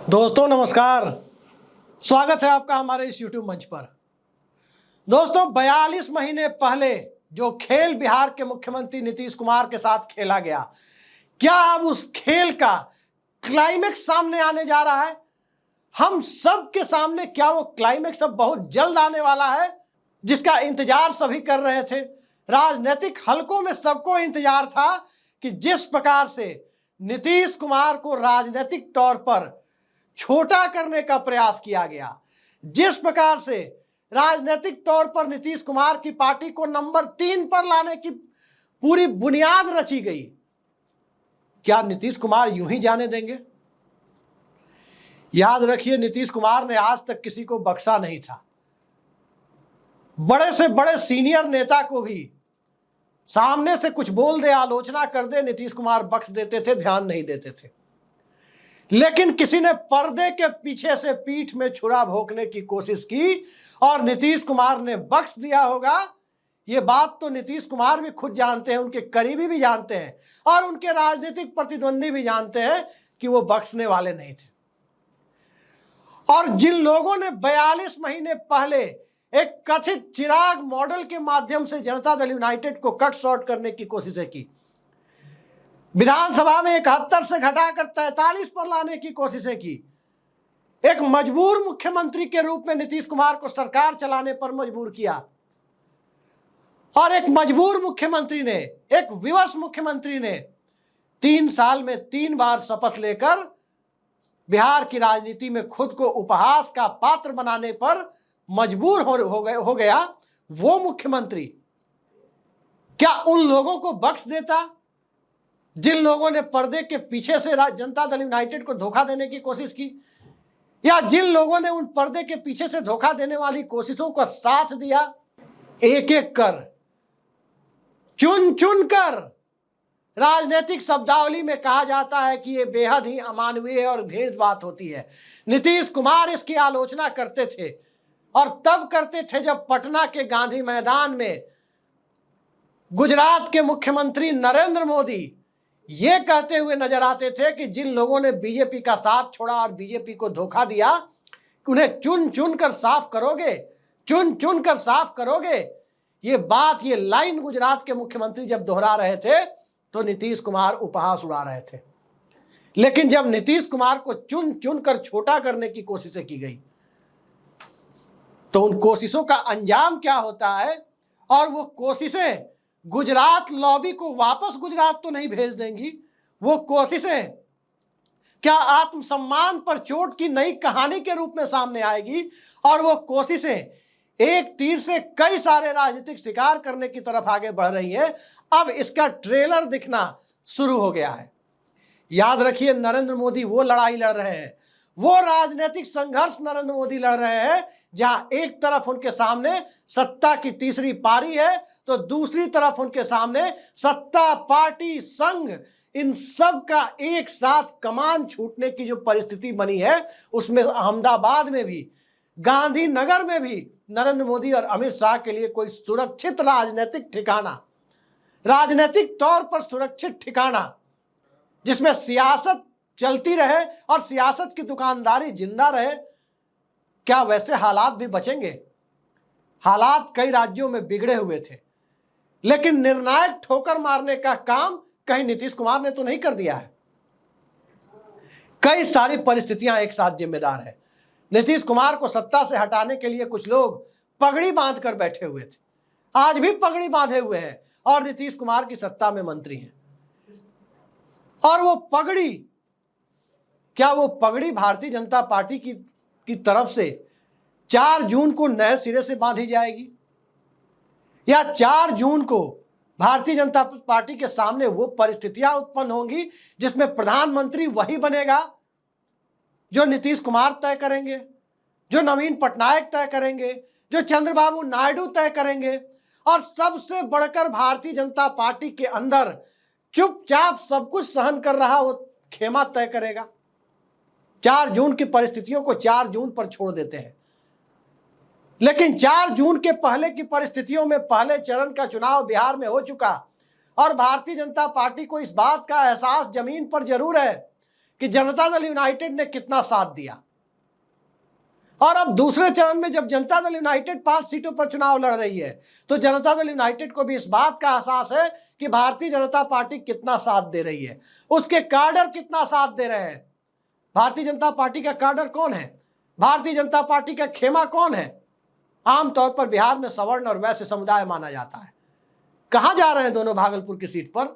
दोस्तों नमस्कार। स्वागत है आपका हमारे इस YouTube मंच पर। दोस्तों 42 महीने पहले जो खेल बिहार के मुख्यमंत्री नीतीश कुमार के साथ खेला गया, क्या अब उस खेल का क्लाइमेक्स सामने आने जा रहा है? हम सब के सामने क्या वो क्लाइमेक्स अब बहुत जल्द आने वाला है, जिसका इंतजार सभी कर रहे थे? राजनीतिक हलकों में सबको इंतजार था कि जिस प्रकार से नीतीश कुमार को राजनीतिक तौर पर छोटा करने का प्रयास किया गया, जिस प्रकार से राजनीतिक तौर पर नीतीश कुमार की पार्टी को नंबर 3 पर लाने की पूरी बुनियाद रची गई, क्या नीतीश कुमार यूं ही जाने देंगे? याद रखिए, नीतीश कुमार ने आज तक किसी को बख्शा नहीं था। बड़े से बड़े सीनियर नेता को भी सामने से कुछ बोल दे, आलोचना कर दे, नीतीश कुमार बख्श देते थे, ध्यान नहीं देते थे। लेकिन किसी ने पर्दे के पीछे से पीठ में छुरा भोंकने की कोशिश की और नीतीश कुमार ने बख्श दिया होगा। ये बात तो नीतीश कुमार भी खुद जानते हैं, उनके करीबी भी जानते हैं और उनके राजनीतिक प्रतिद्वंदी भी जानते हैं कि वो बख्शने वाले नहीं थे। और जिन लोगों ने 42 महीने पहले एक कथित चिराग मॉडल के माध्यम से जनता दल यूनाइटेड को कट शॉर्ट करने की कोशिशें की, विधानसभा में 71 से घटाकर 43 पर लाने की कोशिशें की, एक मजबूर मुख्यमंत्री के रूप में नीतीश कुमार को सरकार चलाने पर मजबूर किया और एक मजबूर मुख्यमंत्री ने, एक विवश मुख्यमंत्री ने 3 साल में 3 बार शपथ लेकर बिहार की राजनीति में खुद को उपहास का पात्र बनाने पर मजबूर हो गया। वो मुख्यमंत्री क्या उन लोगों को बख्श देता जिन लोगों ने पर्दे के पीछे से जनता दल यूनाइटेड को धोखा देने की कोशिश की, या जिन लोगों ने उन पर्दे के पीछे से धोखा देने वाली कोशिशों का साथ दिया? एक एक कर, चुन चुन कर राजनीतिक शब्दावली में कहा जाता है कि यह बेहद ही अमानवीय और घृणित बात होती है। नीतीश कुमार इसकी आलोचना करते थे और तब करते थे जब पटना के गांधी मैदान में गुजरात के मुख्यमंत्री नरेंद्र मोदी ये कहते हुए नजर आते थे कि जिन लोगों ने बीजेपी का साथ छोड़ा और बीजेपी को धोखा दिया, उन्हें चुन चुन कर साफ करोगे, चुन चुन कर साफ करोगे। ये बात, ये लाइन गुजरात के मुख्यमंत्री जब दोहरा रहे थे तो नीतीश कुमार उपहास उड़ा रहे थे। लेकिन जब नीतीश कुमार को चुन चुन कर छोटा करने की कोशिशें की गई तो उन कोशिशों का अंजाम क्या होता है? और वो कोशिशें गुजरात लॉबी को वापस गुजरात तो नहीं भेज देंगी। वो कोशिशें क्या आत्मसम्मान पर चोट की नई कहानी के रूप में सामने आएगी? और वो कोशिशें एक तीर से कई सारे राजनीतिक शिकार करने की तरफ आगे बढ़ रही है। अब इसका ट्रेलर दिखना शुरू हो गया है। याद रखिए, नरेंद्र मोदी वो लड़ाई लड़ रहे हैं, वो राजनीतिक संघर्ष नरेंद्र मोदी लड़ रहे हैं जहां एक तरफ उनके सामने सत्ता की तीसरी पारी है तो दूसरी तरफ उनके सामने सत्ता, पार्टी, संघ, इन सब का एक साथ कमान छूटने की जो परिस्थिति बनी है, उसमें अहमदाबाद में भी, गांधीनगर में भी नरेंद्र मोदी और अमित शाह के लिए कोई सुरक्षित राजनीतिक ठिकाना, राजनीतिक तौर पर सुरक्षित ठिकाना जिसमें सियासत चलती रहे और सियासत की दुकानदारी जिंदा रहे, क्या वैसे हालात भी बचेंगे? हालात कई राज्यों में बिगड़े हुए थे, लेकिन निर्णायक ठोकर मारने का काम कहीं नीतीश कुमार ने तो नहीं कर दिया है। कई सारी परिस्थितियां एक साथ जिम्मेदार है। नीतीश कुमार को सत्ता से हटाने के लिए कुछ लोग पगड़ी बांध कर बैठे हुए थे, आज भी पगड़ी बांधे हुए हैं और नीतीश कुमार की सत्ता में मंत्री हैं। और वो पगड़ी, क्या वो पगड़ी भारतीय जनता पार्टी की तरफ से 4 जून को नए सिरे से बांधी जाएगी, या 4 जून को भारतीय जनता पार्टी के सामने वो परिस्थितियां उत्पन्न होंगी जिसमें प्रधानमंत्री वही बनेगा जो नीतीश कुमार तय करेंगे, जो नवीन पटनायक तय करेंगे, जो चंद्रबाबू नायडू तय करेंगे, और सबसे बढ़कर भारतीय जनता पार्टी के अंदर चुपचाप सब कुछ सहन कर रहा वो खेमा तय करेगा? 4 जून की परिस्थितियों को 4 जून पर छोड़ देते हैं, लेकिन 4 जून के पहले की परिस्थितियों में पहले चरण का चुनाव बिहार में हो चुका और भारतीय जनता पार्टी को इस बात का एहसास जमीन पर जरूर है कि जनता दल यूनाइटेड ने कितना साथ दिया। और अब दूसरे चरण में जब जनता दल यूनाइटेड 5 सीटों पर चुनाव लड़ रही है तो जनता दल यूनाइटेड को भी इस बात का एहसास है कि भारतीय जनता पार्टी कितना साथ दे रही है, उसके कैडर कितना साथ दे रहे हैं। भारतीय जनता पार्टी का कैडर कौन है, भारतीय जनता पार्टी का खेमा कौन है? आमतौर पर बिहार में सवर्ण और वैश्य समुदाय माना जाता है। कहां जा रहे हैं दोनों भागलपुर की सीट पर,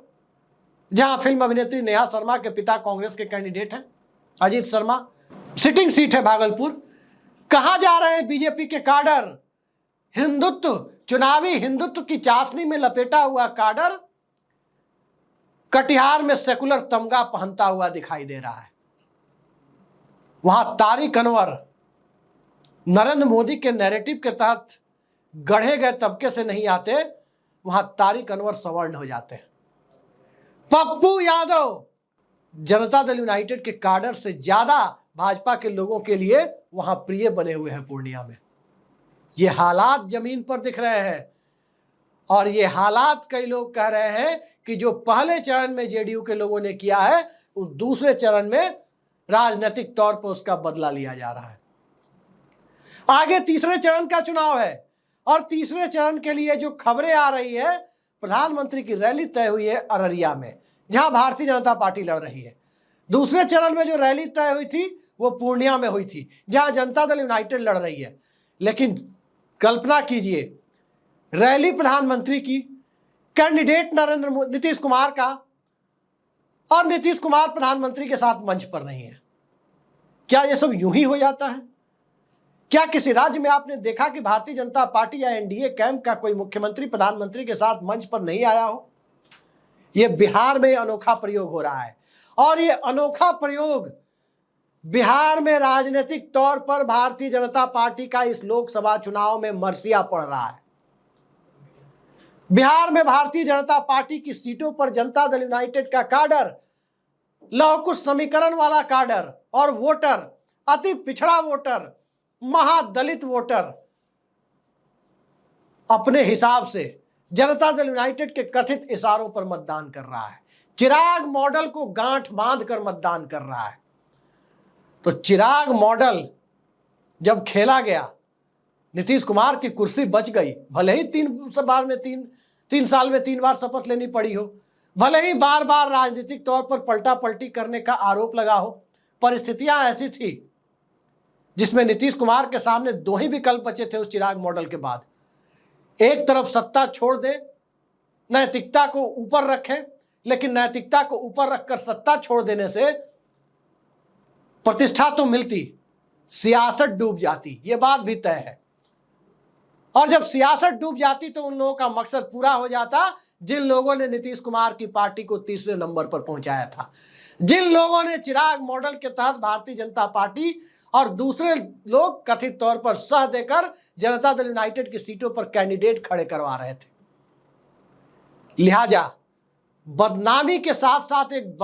जहां फिल्म अभिनेत्री नेहा शर्मा के पिता कांग्रेस के कैंडिडेट हैं अजीत शर्मा, सिटिंग सीट है भागलपुर। कहां जा रहे हैं बीजेपी के काडर? हिंदुत्व, चुनावी हिंदुत्व की चाशनी में लपेटा हुआ काडर कटिहार में सेकुलर तमगा पहनता हुआ दिखाई दे रहा है। वहां तारिक अनवर नरेंद्र मोदी के नैरेटिव के तहत गढ़े गए तबके से नहीं आते, वहां तारिक अनवर सवर्ण हो जाते हैं। पप्पू यादव जनता दल यूनाइटेड के काडर से ज्यादा भाजपा के लोगों के लिए वहां प्रिय बने हुए हैं पूर्णिया में। ये हालात जमीन पर दिख रहे हैं और ये हालात कई लोग कह रहे हैं कि जो पहले चरण में जेडीयू के लोगों ने किया है उस दूसरे चरण में राजनीतिक तौर पर उसका बदला लिया जा रहा है। आगे तीसरे चरण का चुनाव है और तीसरे चरण के लिए जो खबरें आ रही है, प्रधानमंत्री की रैली तय हुई है अररिया में, जहां भारतीय जनता पार्टी लड़ रही है। दूसरे चरण में जो रैली तय हुई थी वो पूर्णिया में हुई थी, जहां जनता दल यूनाइटेड लड़ रही है। लेकिन कल्पना कीजिए, रैली प्रधानमंत्री की, कैंडिडेट नीतीश कुमार का, और नीतीश कुमार प्रधानमंत्री के साथ मंच पर नहीं है। क्या यह सब यूं ही हो जाता है? क्या किसी राज्य में आपने देखा कि भारतीय जनता पार्टी या एनडीए कैंप का कोई मुख्यमंत्री प्रधानमंत्री के साथ मंच पर नहीं आया हो? यह बिहार में अनोखा प्रयोग हो रहा है और यह अनोखा प्रयोग बिहार में राजनीतिक तौर पर भारतीय जनता पार्टी का इस लोकसभा चुनाव में मरसिया पड़ रहा है। बिहार में भारतीय जनता पार्टी की सीटों पर जनता दल यूनाइटेड का काडर, लौह समीकरण वाला काडर और वोटर, अति पिछड़ा वोटर, महादलित वोटर अपने हिसाब से जनता दल यूनाइटेड के कथित इशारों पर मतदान कर रहा है। चिराग मॉडल को गांठ बांध कर मतदान कर रहा है। तो चिराग मॉडल जब खेला गया, नीतीश कुमार की कुर्सी बच गई, भले ही तीन साल में 3 बार शपथ लेनी पड़ी हो, भले ही बार बार राजनीतिक तौर पर पलटा पलटी करने का आरोप लगा हो, परिस्थितियां ऐसी थी जिसमें नीतीश कुमार के सामने 2 ही विकल्प बचे थे उस चिराग मॉडल के बाद। एक तरफ सत्ता छोड़ दे, नैतिकता को ऊपर रखें, लेकिन नैतिकता को ऊपर रखकर सत्ता छोड़ देने से प्रतिष्ठा तो मिलती, सियासत डूब जाती, यह बात भी तय है। और जब सियासत डूब जाती तो उन लोगों का मकसद पूरा हो जाता जिन लोगों ने नीतीश कुमार की पार्टी को तीसरे नंबर पर पहुंचाया था, जिन लोगों ने चिराग मॉडल के तहत भारतीय जनता पार्टी और दूसरे लोग कथित तौर पर सह देकर जनता दल यूनाइटेड की सीटों पर कैंडिडेट खड़े करवा रहे थे। लिहाजा बदनामी के साथ साथ एक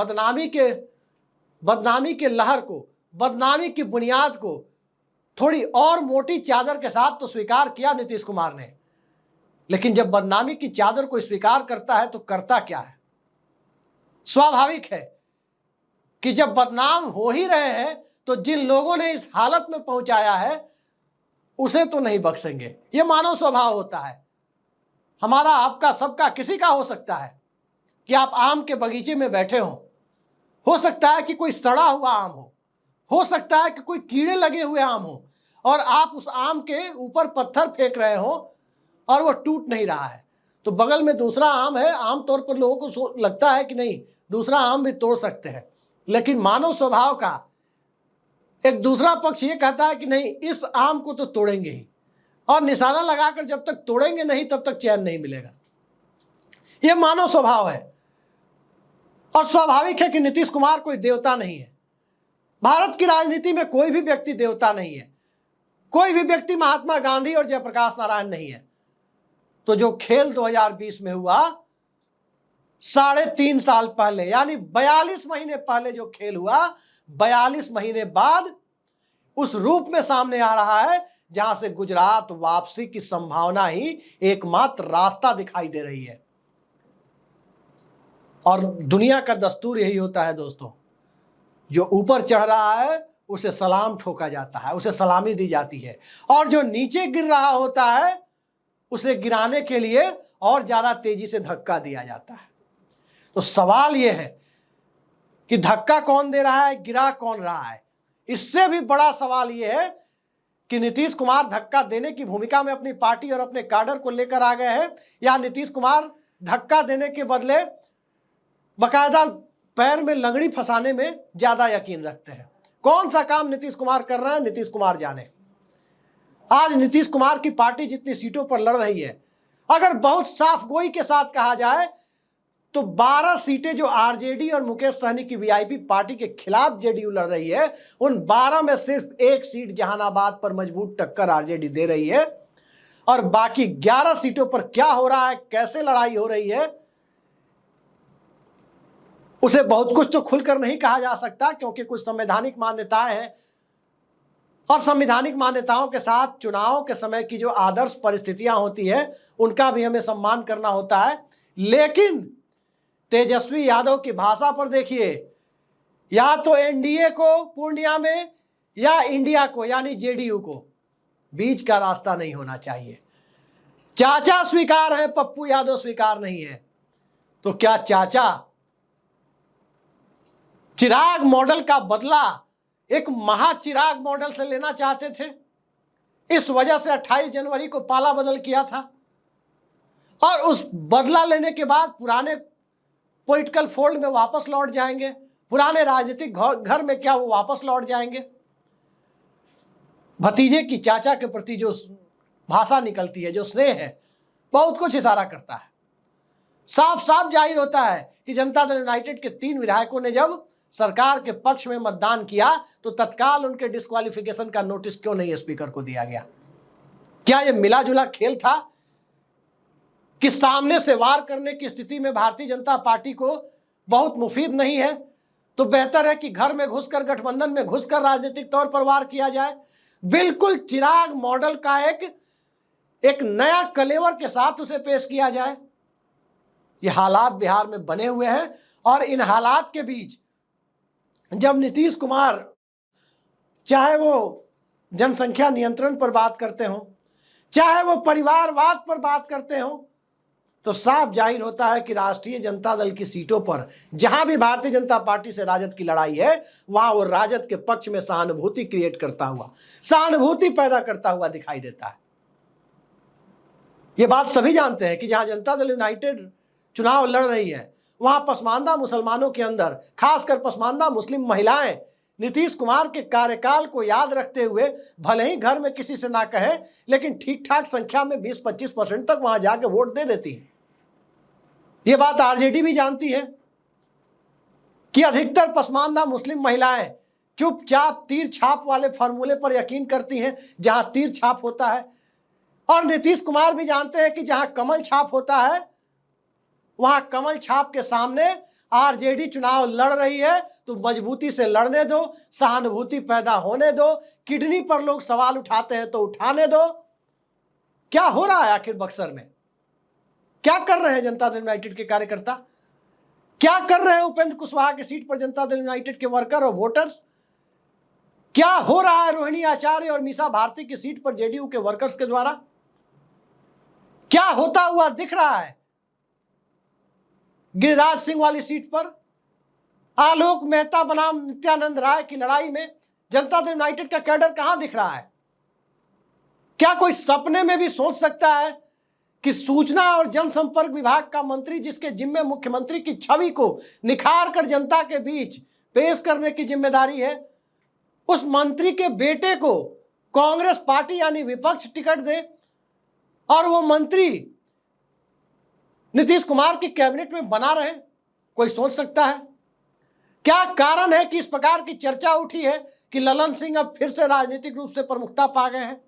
बदनामी के लहर को, बदनामी की बुनियाद को थोड़ी और मोटी चादर के साथ तो स्वीकार किया नीतीश कुमार ने, लेकिन जब बदनामी की चादर को स्वीकार करता है तो करता क्या है? स्वाभाविक है कि जब बदनाम हो ही रहे हैं तो जिन लोगों ने इस हालत में पहुंचाया है उसे तो नहीं बख्शेंगे। यह मानव स्वभाव होता है, हमारा, आपका, सबका, किसी का हो सकता है कि आप आम के बगीचे में बैठे हो सकता है कि कोई सड़ा हुआ आम हो सकता है कि कोई कीड़े लगे हुए आम हो, और आप उस आम के ऊपर पत्थर फेंक रहे हो और वो टूट नहीं रहा है, तो बगल में दूसरा आम है। आमतौर पर लोगों को लगता है कि नहीं, दूसरा आम भी तोड़ सकते हैं, लेकिन मानव स्वभाव का एक दूसरा पक्ष ये कहता है कि नहीं, इस आम को तो तोड़ेंगे ही, और निशाना लगाकर जब तक तोड़ेंगे नहीं तब तक चैन नहीं मिलेगा। यह मानव स्वभाव है और स्वाभाविक है कि नीतीश कुमार कोई देवता नहीं है। भारत की राजनीति में कोई भी व्यक्ति देवता नहीं है, कोई भी व्यक्ति महात्मा गांधी और जयप्रकाश नारायण नहीं है। तो जो खेल 2020 में हुआ, 3.5 साल पहले, यानी 42 महीने पहले जो खेल हुआ, 42 महीने बाद उस रूप में सामने आ रहा है जहां से गुजरात वापसी की संभावना ही एकमात्र रास्ता दिखाई दे रही है। और दुनिया का दस्तूर यही होता है दोस्तों, जो ऊपर चढ़ रहा है उसे सलाम ठोका जाता है, उसे सलामी दी जाती है, और जो नीचे गिर रहा होता है उसे गिराने के लिए और ज्यादा तेजी से धक्का दिया जाता है। तो सवाल यह है कि धक्का कौन दे रहा है, गिरा कौन रहा है। इससे भी बड़ा सवाल यह है कि नीतीश कुमार धक्का देने की भूमिका में अपनी पार्टी और अपने कैडर को लेकर आ गए हैं, या नीतीश कुमार धक्का देने के बदले बकायदा पैर में लंगड़ी फंसाने में ज्यादा यकीन रखते हैं। कौन सा काम नीतीश कुमार कर रहे हैं, नीतीश कुमार जाने। आज नीतीश कुमार की पार्टी जितनी सीटों पर लड़ रही है, अगर बहुत साफ गोई के साथ कहा जाए तो 12 सीटें जो आरजेडी और मुकेश सहनी की वीआईपी पार्टी के खिलाफ जेडीयू लड़ रही है, उन 12 में सिर्फ एक सीट जहानाबाद पर मजबूत टक्कर आरजेडी दे रही है, और बाकी 11 सीटों पर क्या हो रहा है, कैसे लड़ाई हो रही है, उसे बहुत कुछ तो खुलकर नहीं कहा जा सकता, क्योंकि कुछ संवैधानिक मान्यताएं हैं, और संवैधानिक मान्यताओं के साथ चुनाव के समय की जो आदर्श परिस्थितियां होती है उनका भी हमें सम्मान करना होता है। लेकिन तेजस्वी यादव की भाषा पर देखिए, या तो एनडीए को पूर्णिया में या इंडिया को यानी जेडीयू को, बीच का रास्ता नहीं होना चाहिए। चाचा स्वीकार है, पप्पू यादव स्वीकार नहीं है। तो क्या चाचा चिराग मॉडल का बदला एक महाचिराग मॉडल से लेना चाहते थे? इस वजह से 28 जनवरी को पाला बदल किया था, और उस बदला लेने के बाद पुराने पॉलिटिकल फोल्ड में वापस लौट जाएंगे, पुराने राजनीतिक घर में क्या वो वापस लौट जाएंगे? भतीजे की चाचा के प्रति जो भाषा निकलती है, जो स्नेह है, बहुत कुछ इशारा करता है। साफ साफ जाहिर होता है कि जनता दल यूनाइटेड के 3 विधायकों ने जब सरकार के पक्ष में मतदान किया तो तत्काल उनके डिस्क्वालिफिकेशन का नोटिस क्यों नहीं स्पीकर को दिया गया? क्या यह मिला जुला खेल था कि सामने से वार करने की स्थिति में भारतीय जनता पार्टी को बहुत मुफीद नहीं है, तो बेहतर है कि घर में घुसकर, गठबंधन में घुसकर राजनीतिक तौर पर वार किया जाए? बिल्कुल चिराग मॉडल का एक नया कलेवर के साथ उसे पेश किया जाए। ये हालात बिहार में बने हुए हैं, और इन हालात के बीच जब नीतीश कुमार चाहे वो जनसंख्या नियंत्रण पर बात करते हो, चाहे वो परिवारवाद पर बात करते हो, तो साफ जाहिर होता है कि राष्ट्रीय जनता दल की सीटों पर जहां भी भारतीय जनता पार्टी से राजद की लड़ाई है, वहां वो राजद के पक्ष में सहानुभूति क्रिएट करता हुआ, सहानुभूति पैदा करता हुआ दिखाई देता है। ये बात सभी जानते हैं कि जहां जनता दल यूनाइटेड चुनाव लड़ रही है, वहां पसमानदा मुसलमानों के अंदर, खासकर पसमानदा मुस्लिम महिलाएं नीतीश कुमार के कार्यकाल को याद रखते हुए भले ही घर में किसी से ना कहे, लेकिन ठीक ठाक संख्या में 20-25% तक वहां जाके वोट दे देती है। ये बात आरजेडी भी जानती है कि अधिकतर पसमानदा मुस्लिम महिलाएं चुपचाप तीर छाप वाले फॉर्मूले पर यकीन करती हैं, जहां तीर छाप होता है, और नीतीश कुमार भी जानते हैं कि जहां कमल छाप होता है, वहां कमल छाप के सामने आरजेडी चुनाव लड़ रही है तो मजबूती से लड़ने दो, सहानुभूति पैदा होने दो। किडनी पर लोग सवाल उठाते हैं तो उठाने दो। क्या हो रहा है आखिर बक्सर में? क्या कर रहे हैं जनता दल यूनाइटेड के कार्यकर्ता? क्या कर रहे हैं उपेंद्र कुशवाहा की सीट पर जनता दल यूनाइटेड के वर्कर और वोटर्स? क्या हो रहा है रोहिणी आचार्य और मीसा भारती की सीट पर जेडीयू के वर्कर्स के द्वारा? क्या होता हुआ दिख रहा है गिरिराज सिंह वाली सीट पर? आलोक मेहता बनाम नित्यानंद राय की लड़ाई में जनता दल यूनाइटेड का कैडर कहां दिख रहा है? क्या कोई सपने में भी सोच सकता है कि सूचना और जनसंपर्क विभाग का मंत्री, जिसके जिम्मे मुख्यमंत्री की छवि को निखार कर जनता के बीच पेश करने की जिम्मेदारी है, उस मंत्री के बेटे को कांग्रेस पार्टी यानी विपक्ष टिकट दे और वो मंत्री नीतीश कुमार की कैबिनेट में बना रहे? कोई सोच सकता है? क्या कारण है कि इस प्रकार की चर्चा उठी है कि ललन सिंह अब फिर से राजनीतिक रूप से प्रमुखता पा गए हैं?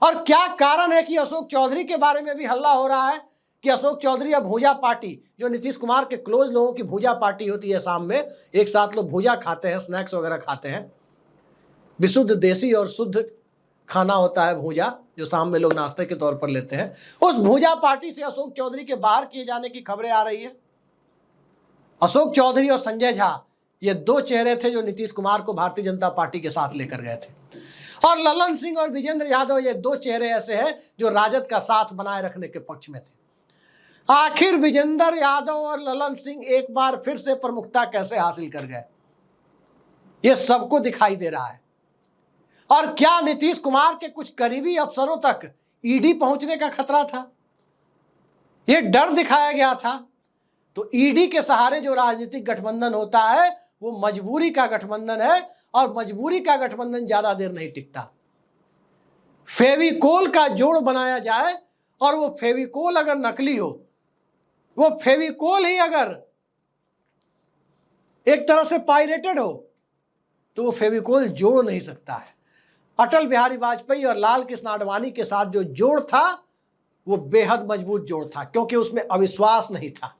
और क्या कारण है कि अशोक चौधरी के बारे में भी हल्ला हो रहा है कि अशोक चौधरी अब भूजा पार्टी, जो नीतीश कुमार के क्लोज लोगों की भूजा पार्टी होती है, शाम में एक साथ लोग भूजा खाते हैं, स्नैक्स वगैरह खाते हैं, विशुद्ध देसी और शुद्ध खाना होता है भूजा, जो शाम में लोग नाश्ते के तौर पर लेते हैं। उस भूजा पार्टी से अशोक चौधरी के बाहर किए जाने की खबरें आ रही है। अशोक चौधरी और संजय झा ये दो चेहरे थे जो नीतीश कुमार को भारतीय जनता पार्टी के साथ लेकर गए थे। और ललन सिंह और विजेंद्र यादव ये दो चेहरे ऐसे हैं जो राजद का साथ बनाए रखने के पक्ष में थे। आखिर विजेंद्र यादव और ललन सिंह एक बार फिर से प्रमुखता कैसे हासिल कर गए, ये सबको दिखाई दे रहा है। और क्या नीतीश कुमार के कुछ करीबी अफसरों तक ईडी पहुंचने का खतरा था, ये डर दिखाया गया था। तो ईडी के सहारे जो राजनीतिक गठबंधन होता है वो मजबूरी का गठबंधन है, और मजबूरी का गठबंधन ज्यादा देर नहीं टिकता। फेविकोल का जोड़ बनाया जाए और वो फेविकोल अगर नकली हो, वो फेविकोल ही अगर एक तरह से पायरेटेड हो, तो वो फेविकोल जोड़ नहीं सकता है। अटल बिहारी वाजपेयी और लाल कृष्ण आडवाणी के साथ जो जोड़ था वो बेहद मजबूत जोड़ था, क्योंकि उसमें अविश्वास नहीं था।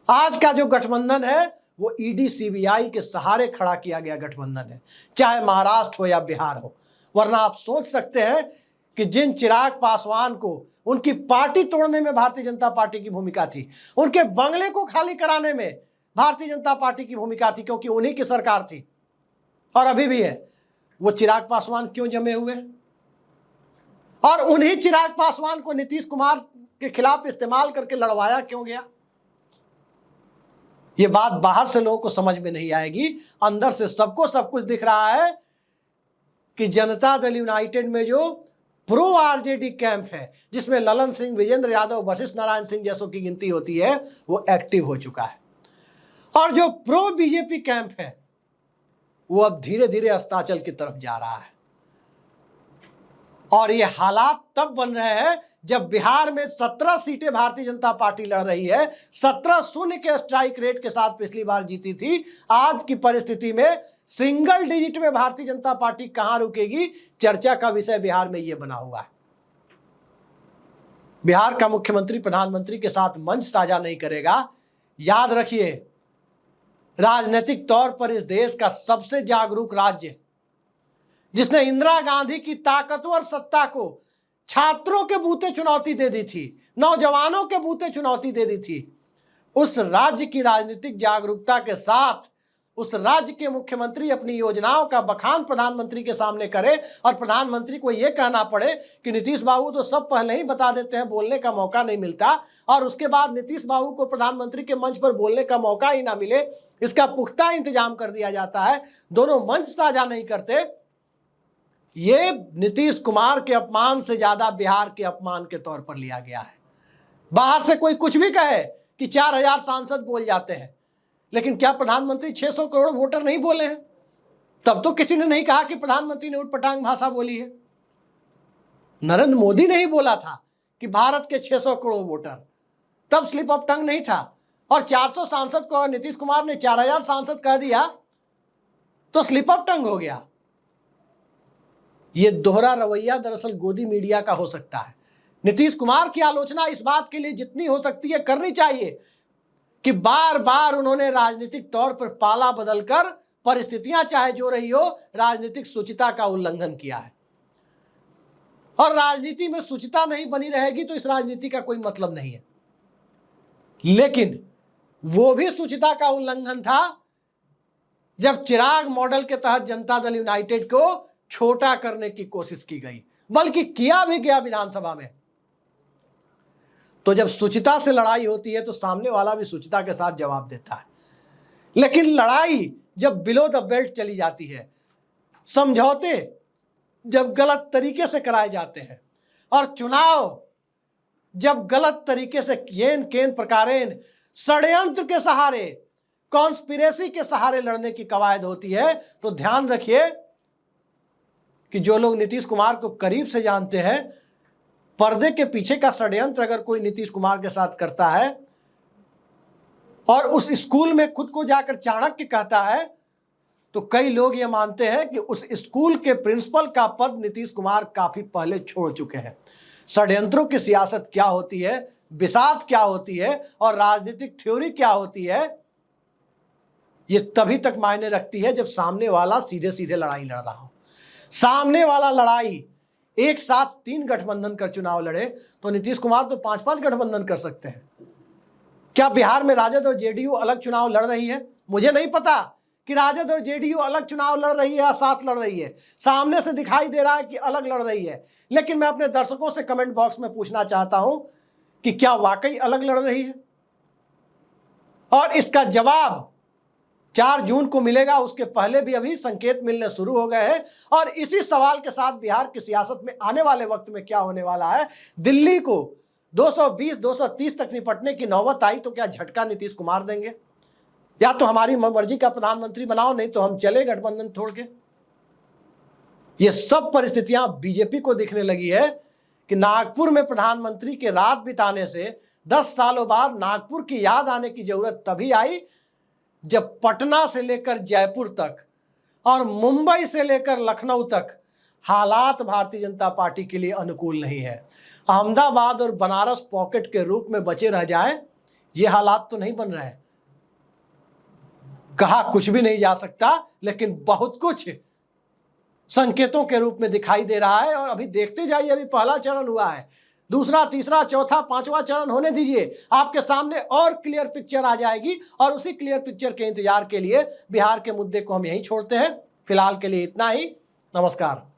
आज का जो गठबंधन है वो ईडी सीबीआई के सहारे खड़ा किया गया गठबंधन है, चाहे महाराष्ट्र हो या बिहार हो। वरना आप सोच सकते हैं कि जिन चिराग पासवान को उनकी पार्टी तोड़ने में भारतीय जनता पार्टी की भूमिका थी, उनके बंगले को खाली कराने में भारतीय जनता पार्टी की भूमिका थी, क्योंकि उन्हीं की सरकार थी और अभी भी है, वो चिराग पासवान क्यों जमे हुए हैं? और उन्हीं चिराग पासवान को नीतीश कुमार के खिलाफ इस्तेमाल करके लड़वाया क्यों गया? ये बात बाहर से लोगों को समझ में नहीं आएगी, अंदर से सबको सब कुछ दिख रहा है कि जनता दल यूनाइटेड में जो प्रो आरजेडी कैंप है, जिसमें ललन सिंह, विजेंद्र यादव, वशिष्ठ नारायण सिंह जैसों की गिनती होती है, वो एक्टिव हो चुका है। और जो प्रो बीजेपी कैंप है वो अब धीरे धीरे अस्ताचल की तरफ जा रहा है। और ये हालात तब बन रहे हैं जब बिहार में 17 सीटें भारतीय जनता पार्टी लड़ रही है, 17-0 के स्ट्राइक रेट के साथ पिछली बार जीती थी। आज की परिस्थिति में सिंगल डिजिट में भारतीय जनता पार्टी कहां रुकेगी, चर्चा का विषय बिहार में यह बना हुआ है। बिहार का मुख्यमंत्री प्रधानमंत्री के साथ मंच साझा नहीं करेगा। याद रखिए, राजनीतिक तौर पर इस देश का सबसे जागरूक राज्य, जिसने इंदिरा गांधी की ताकतवर सत्ता को छात्रों के बूते चुनौती दे दी थी, नौजवानों के बूते चुनौती दे दी थी, उस राज्य की राजनीतिक जागरूकता के साथ उस राज्य के मुख्यमंत्री अपनी योजनाओं का बखान प्रधानमंत्री के सामने करे और प्रधानमंत्री को यह कहना पड़े कि नीतीश बाबू तो सब पहले ही बता देते हैं, बोलने का मौका नहीं मिलता, और उसके बाद नीतीश बाबू को प्रधानमंत्री के मंच पर बोलने का मौका ही ना मिले, इसका पुख्ता इंतजाम कर दिया जाता है, दोनों मंच साझा नहीं करते। ये नीतीश कुमार के अपमान से ज्यादा बिहार के अपमान के तौर पर लिया गया है। बाहर से कोई कुछ भी कहे कि 4000 सांसद बोल जाते हैं, लेकिन क्या प्रधानमंत्री 600 करोड़ वोटर नहीं बोले हैं? तब तो किसी ने नहीं कहा कि प्रधानमंत्री ने उटपटांग भाषा बोली है। नरेंद्र मोदी ने ही बोला था कि भारत के 600 करोड़ वोटर, तब स्लिप ऑफ टंग नहीं था। और 400 सांसद को नीतीश कुमार ने 4000 सांसद कह दिया तो स्लिप ऑफ टंग हो गया। यह दोहरा रवैया दरअसल गोदी मीडिया का हो सकता है। नीतीश कुमार की आलोचना इस बात के लिए जितनी हो सकती है करनी चाहिए कि बार बार उन्होंने राजनीतिक तौर पर पाला बदलकर, परिस्थितियां चाहे जो रही हो, राजनीतिक शुचिता का उल्लंघन किया है। और राजनीति में शुचिता नहीं बनी रहेगी तो इस राजनीति का कोई मतलब नहीं है। लेकिन वो भी शुचिता का उल्लंघन था जब चिराग मॉडल के तहत जनता दल यूनाइटेड को छोटा करने की कोशिश की गई, बल्कि किया भी गया विधानसभा में। तो जब शुचिता से लड़ाई होती है तो सामने वाला भी शुचिता के साथ जवाब देता है। लेकिन लड़ाई जब बिलो द बेल्ट चली जाती है, समझौते जब गलत तरीके से कराए जाते हैं, और चुनाव जब गलत तरीके से केन प्रकारेण षड्यंत्र के सहारे, कॉन्स्पिरेसी के सहारे लड़ने की कवायद होती है, तो ध्यान रखिए कि जो लोग नीतीश कुमार को करीब से जानते हैं, पर्दे के पीछे का षड्यंत्र अगर कोई नीतीश कुमार के साथ करता है और उस स्कूल में खुद को जाकर चाणक्य कहता है, तो कई लोग ये मानते हैं कि उस स्कूल के प्रिंसिपल का पद नीतीश कुमार काफी पहले छोड़ चुके हैं। षड्यंत्रों की सियासत क्या होती है, बिसात क्या होती है और राजनीतिक थ्योरी क्या होती है, ये तभी तक मायने रखती है जब सामने वाला सीधे सीधे लड़ाई लड़ रहा हो। सामने वाला लड़ाई एक साथ 3 गठबंधन कर चुनाव लड़े तो नीतीश कुमार तो 5-5 गठबंधन कर सकते हैं। क्या बिहार में राजद और जेडीयू अलग चुनाव लड़ रही है? मुझे नहीं पता कि राजद और जेडीयू अलग चुनाव लड़ रही है या साथ लड़ रही है, सामने से दिखाई दे रहा है कि अलग लड़ रही है, लेकिन मैं अपने दर्शकों से कमेंट बॉक्स में पूछना चाहता हूं कि क्या वाकई अलग लड़ रही है? और इसका जवाब 4 जून को मिलेगा, उसके पहले भी अभी संकेत मिलने शुरू हो गए हैं। और इसी सवाल के साथ बिहार की सियासत में आने वाले वक्त में क्या होने वाला है, दिल्ली को 220-230 तक निपटने की नौबत आई तो क्या झटका नीतीश कुमार देंगे? या तो हमारी मर्जी का प्रधानमंत्री बनाओ, नहीं तो हम चले गठबंधन छोड़ के। ये सब परिस्थितियां बीजेपी को दिखने लगी है कि नागपुर में प्रधानमंत्री के रात बिताने से 10 सालों बाद नागपुर की याद आने की जरूरत तभी आई जब पटना से लेकर जयपुर तक और मुंबई से लेकर लखनऊ तक हालात भारतीय जनता पार्टी के लिए अनुकूल नहीं है। अहमदाबाद और बनारस पॉकेट के रूप में बचे रह जाएं, ये हालात तो नहीं बन रहे हैं। कहा कुछ भी नहीं जा सकता, लेकिन बहुत कुछ संकेतों के रूप में दिखाई दे रहा है। और अभी देखते जाइए, अभी पहला चरण हुआ है, दूसरा, तीसरा, चौथा, 5वां चरण होने दीजिए, आपके सामने और क्लियर पिक्चर आ जाएगी। और उसी क्लियर पिक्चर के इंतजार के लिए बिहार के मुद्दे को हम यहीं छोड़ते हैं। फिलहाल के लिए इतना ही। नमस्कार।